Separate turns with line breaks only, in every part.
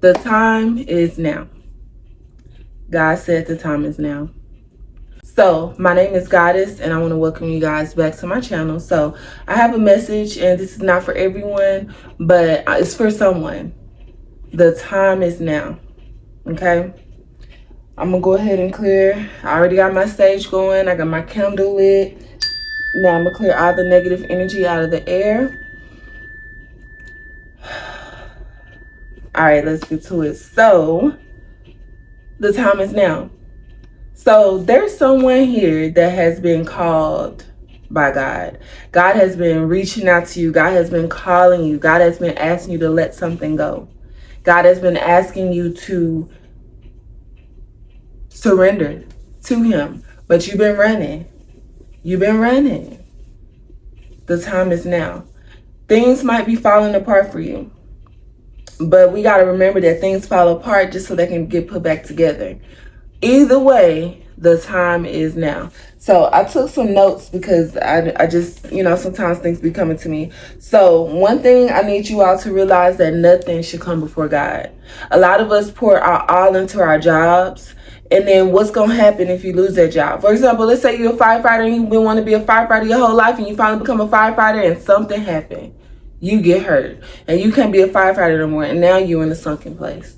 The time is now. God said the time is now. So my name is Goddess, and I want to welcome you guys back to my channel. So I have a message, and this is not for everyone, but it's for someone. The time is now. Okay? I'm going to go ahead and clear. I already got my stage going. I got my candle lit. Now I'm going to clear all the negative energy out of the air. All right, let's get to it. So, the time is now. So, there's someone here that has been called by God. God has been reaching out to you. God has been calling you. God has been asking you to let something go. God has been asking you to surrender to Him. But you've been running. You've been running. The time is now. Things might be falling apart for you. But we got to remember that things fall apart just so they can get put back together. Either way, the time is now. So I took some notes because I just, sometimes things be coming to me. So one thing I need you all to realize that nothing should come before God. A lot of us pour our all into our jobs. And then what's going to happen if you lose that job? For example, let's say you're a firefighter and you've been wanting to be a firefighter your whole life and you finally become a firefighter and something happened. You get hurt and you can't be a firefighter no more, and now you're in a sunken place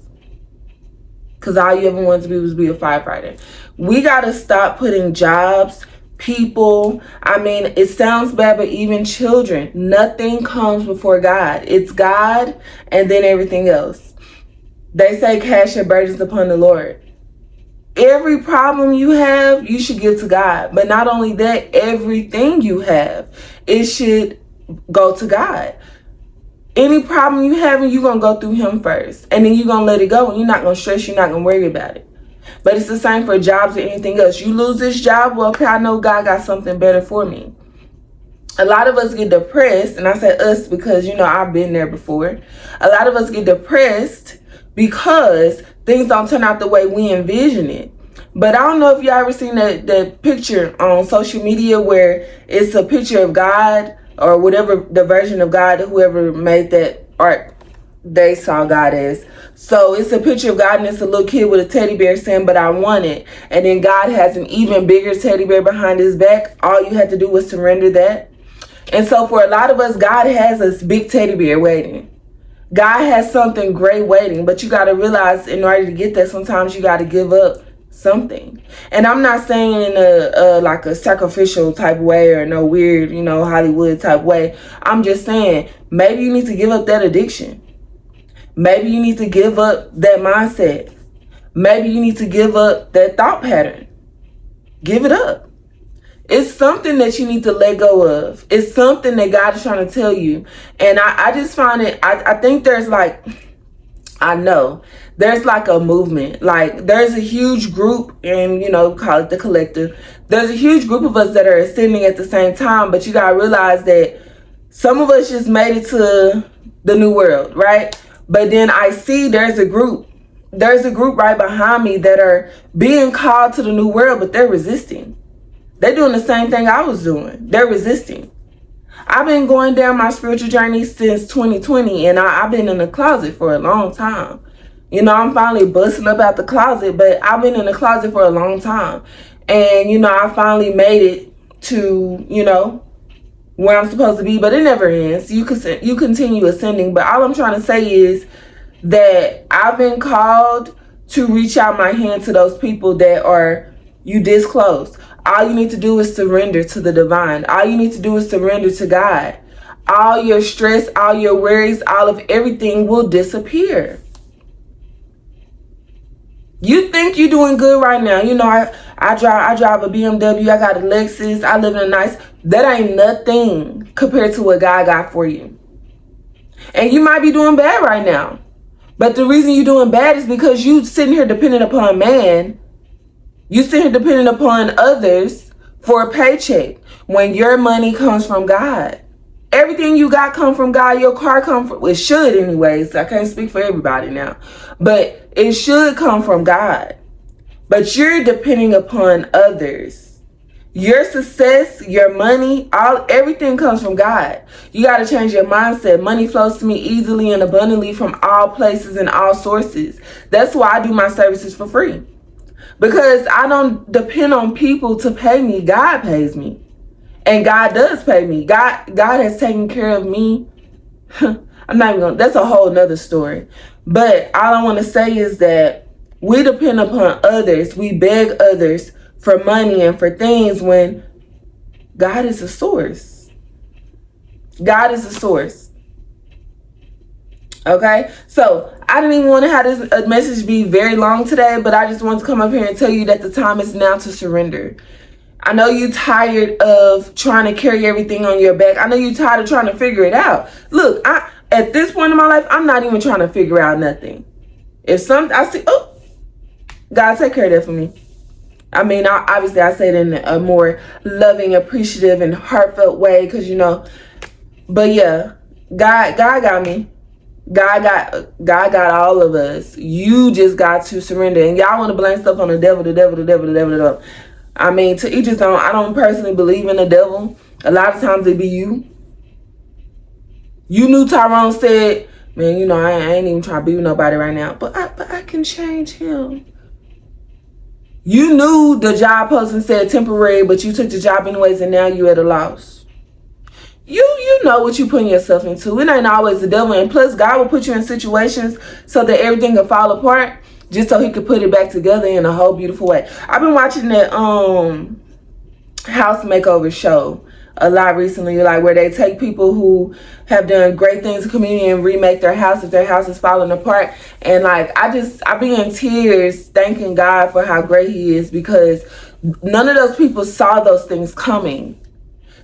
because all you ever wanted to be was be a firefighter. We got to stop putting jobs, people, it sounds bad, but even children, nothing comes before God. It's God and then everything else. They say cast your burdens upon the Lord. Every problem you have, you should give to God. But not only that, everything you have, it should go to God. Any problem you have, you're going to go through Him first. And then you're going to let it go. And you're not going to stress. You're not going to worry about it. But it's the same for jobs or anything else. You lose this job, well, okay, I know God got something better for me. A lot of us get depressed. And I say us because, I've been there before. A lot of us get depressed because things don't turn out the way we envision it. But I don't know if y'all ever seen that picture on social media where it's a picture of God or whatever the version of God, whoever made that art, they saw God as. So it's a picture of God and it's a little kid with a teddy bear saying, but I want it. And then God has an even bigger teddy bear behind his back. All you had to do was surrender that. And so for a lot of us, God has a big teddy bear waiting. God has something great waiting, but you got to realize in order to get that, sometimes you got to give up something. And I'm not saying in a like a sacrificial type way or no weird, Hollywood type way. I'm just saying maybe you need to give up that addiction. Maybe you need to give up that mindset. Maybe you need to give up that thought pattern. Give it up. It's something that you need to let go of. It's something that God is trying to tell you. And I just find it, I think there's there's like a movement. Like there's a huge group, and call it the collective. There's a huge group of us that are ascending at the same time, but you gotta realize that some of us just made it to the new world, right? But then I see there's a group right behind me that are being called to the new world, but they're resisting. They're doing the same thing I was doing. They're resisting. I've been going down my spiritual journey since 2020, and I've been in the closet for a long time. I'm finally busting up out the closet, but I've been in the closet for a long time. And, I finally made it to, where I'm supposed to be, but it never ends. You continue ascending. But all I'm trying to say is that I've been called to reach out my hand to those people that are you disclosed. All you need to do is surrender to the divine. All you need to do is surrender to God. All your stress, all your worries, all of everything will disappear. You think you're doing good right now. I drive a BMW. I got a Lexus. I live in a nice. That ain't nothing compared to what God got for you. And you might be doing bad right now. But the reason you're doing bad is because you sitting here dependent upon man. You sit here depending upon others for a paycheck when your money comes from God. Everything you got come from God. Your car come from, it should anyways. I can't speak for everybody now. But it should come from God. But you're depending upon others. Your success, your money, everything comes from God. You got to change your mindset. Money flows to me easily and abundantly from all places and all sources. That's why I do my services for free. Because I don't depend on people to pay me. God pays me. And God does pay me. God has taken care of me. I'm not even going to, that's a whole nother story. But all I want to say is that we depend upon others. We beg others for money and for things when God is the source. God is the source. Okay? So I didn't even want to have this message be very long today, but I just want to come up here and tell you that the time is now to surrender. I know you're tired of trying to carry everything on your back. I know you're tired of trying to figure it out. Look, at this point in my life, I'm not even trying to figure out nothing. If I see, God, take care of that for me. I mean, obviously I say it in a more loving, appreciative, and heartfelt way, because but yeah, God got me. God got all of us. You just got to surrender. And y'all want to blame stuff on the devil. I mean, to each his own. I don't personally believe in the devil. A lot of times it be you. You knew Tyrone said, man, I ain't even trying to be with nobody right now, but I can change him. You knew the job posting said temporary, but you took the job anyways, and now you at a loss. You know what you putting yourself into. It ain't always the devil. And plus, God will put you in situations so that everything can fall apart, just so he could put it back together in a whole beautiful way. I've been watching that house makeover show a lot recently, like where they take people who have done great things in the community and remake their house if their house is falling apart. And like I be in tears thanking God for how great he is, because none of those people saw those things coming.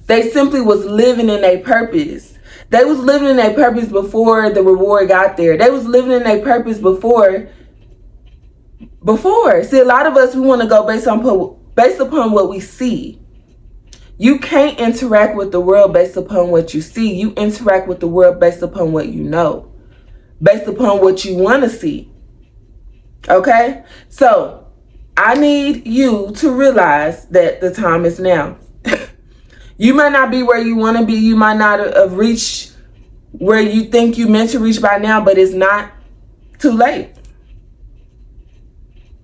They simply was living in their purpose. They was living in their purpose before the reward got there. They was living in their purpose before. See, a lot of us, we want to go based upon what we see. You can't interact with the world based upon what you see. You interact with the world based upon what you know, based upon what you want to see. Okay? So I need you to realize that the time is now. You might not be where you want to be. You might not have reached where you think you meant to reach by now, but it's not too late.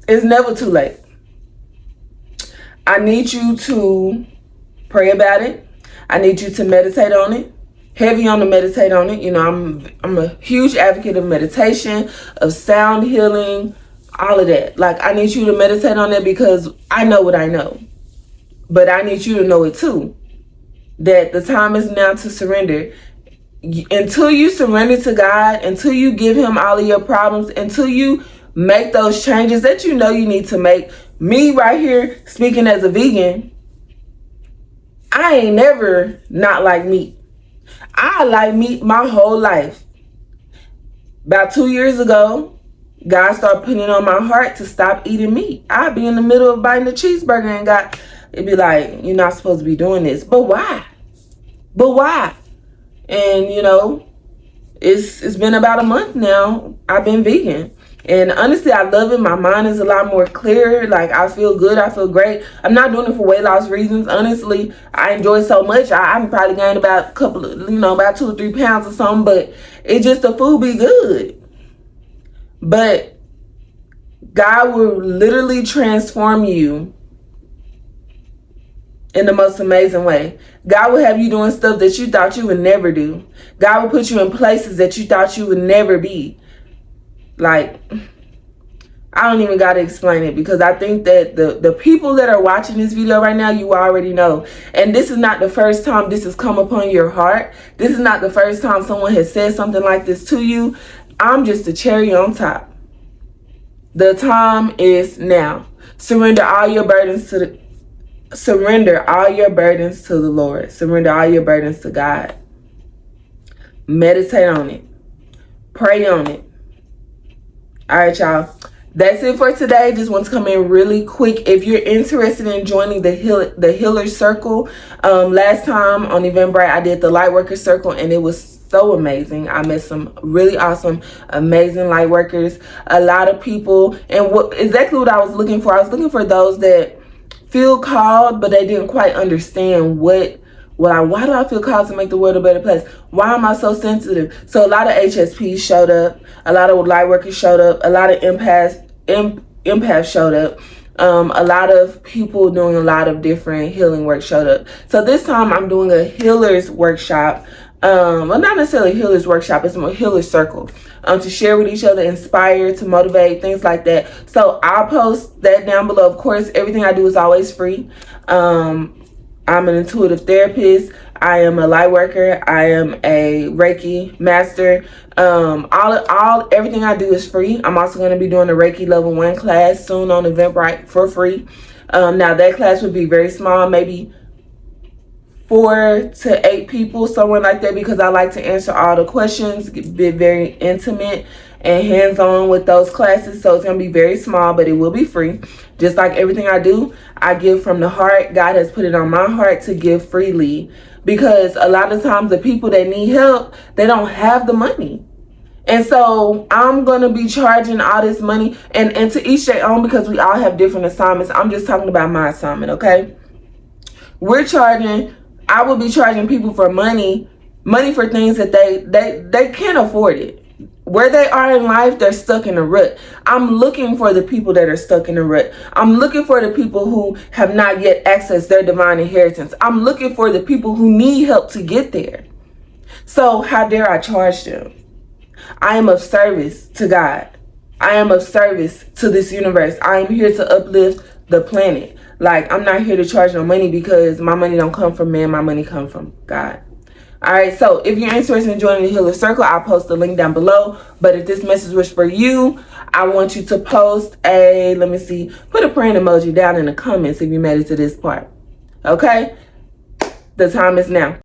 It's never too late. I need you to pray about it. I need you to meditate on it. Heavy on the meditate on it. I'm a huge advocate of meditation, of sound healing, all of that. Like, I need you to meditate on it because I know what I know. But I need you to know it too. That the time is now to surrender. Until you surrender to God, until you give him all of your problems, until you make those changes that you know you need to make. Me right here, speaking as a vegan, I ain't never not like meat. I like meat my whole life. About 2 years ago, God started putting it on my heart to stop eating meat. I'd be in the middle of biting a cheeseburger and it'd be like, you're not supposed to be doing this. But why? And it's been about a month now. I've been vegan. And honestly, I love it. My mind is a lot more clear. Like, I feel good. I feel great. I'm not doing it for weight loss reasons. Honestly, I enjoy it so much. I'm probably gained about about 2 or 3 pounds or something. But it's just the food be good. But God will literally transform you in the most amazing way. God will have you doing stuff that you thought you would never do. God will put you in places that you thought you would never be. Like, I don't even got to explain it, because I think that the people that are watching this video right now, you already know. And this is not the first time this has come upon your heart. This is not the first time someone has said something like this to you. I'm just a cherry on top. The time is now. Surrender all your burdens to the Lord. Surrender all your burdens to God. Meditate on it. Pray on it. All right, y'all. That's it for today. Just want to come in really quick. If you're interested in joining the Healer Circle, last time on Eventbrite, I did the Lightworker Circle, and it was so amazing. I met some really awesome, amazing light workers. A lot of people, and exactly what I was looking for. I was looking for those that feel called, but they didn't quite understand why do I feel called to make the world a better place? Why am I so sensitive? So a lot of HSPs showed up, a lot of light workers showed up, a lot of empaths showed up. A lot of people doing a lot of different healing work showed up. So this time I'm doing a healer's workshop. Well, not necessarily a healer's workshop, it's more healer's circle. To share with each other, inspire, to motivate, things like that. So I'll post that down below. Of course, everything I do is always free. I'm an intuitive therapist. I am a light worker. I am a Reiki Master. Everything I do is free. I'm also going to be doing a Reiki level 1 class soon on Eventbrite for free. Now that class would be very small, maybe 4 to 8 people, somewhere like that, because I like to answer all the questions, be very intimate and hands-on with those classes. So it's going to be very small, but it will be free. Just like everything I do, I give from the heart. God has put it on my heart to give freely, because a lot of times the people that need help, they don't have the money. And so I'm going to be charging all this money, and to each their own, because we all have different assignments. I'm just talking about my assignment, okay? I will be charging people for money for things that they can't afford it. Where they are in life, they're stuck in a rut. I'm looking for the people that are stuck in a rut. I'm looking for the people who have not yet accessed their divine inheritance. I'm looking for the people who need help to get there. So how dare I charge them? I am of service to God. I am of service to this universe. I am here to uplift the planet. Like, I'm not here to charge no money, because my money don't come from man. My money come from God. All right, so if you're interested in joining the Healer Circle, I'll post the link down below. But if this message was for you, I want you to post put a praying emoji down in the comments if you made it to this part. Okay? The time is now.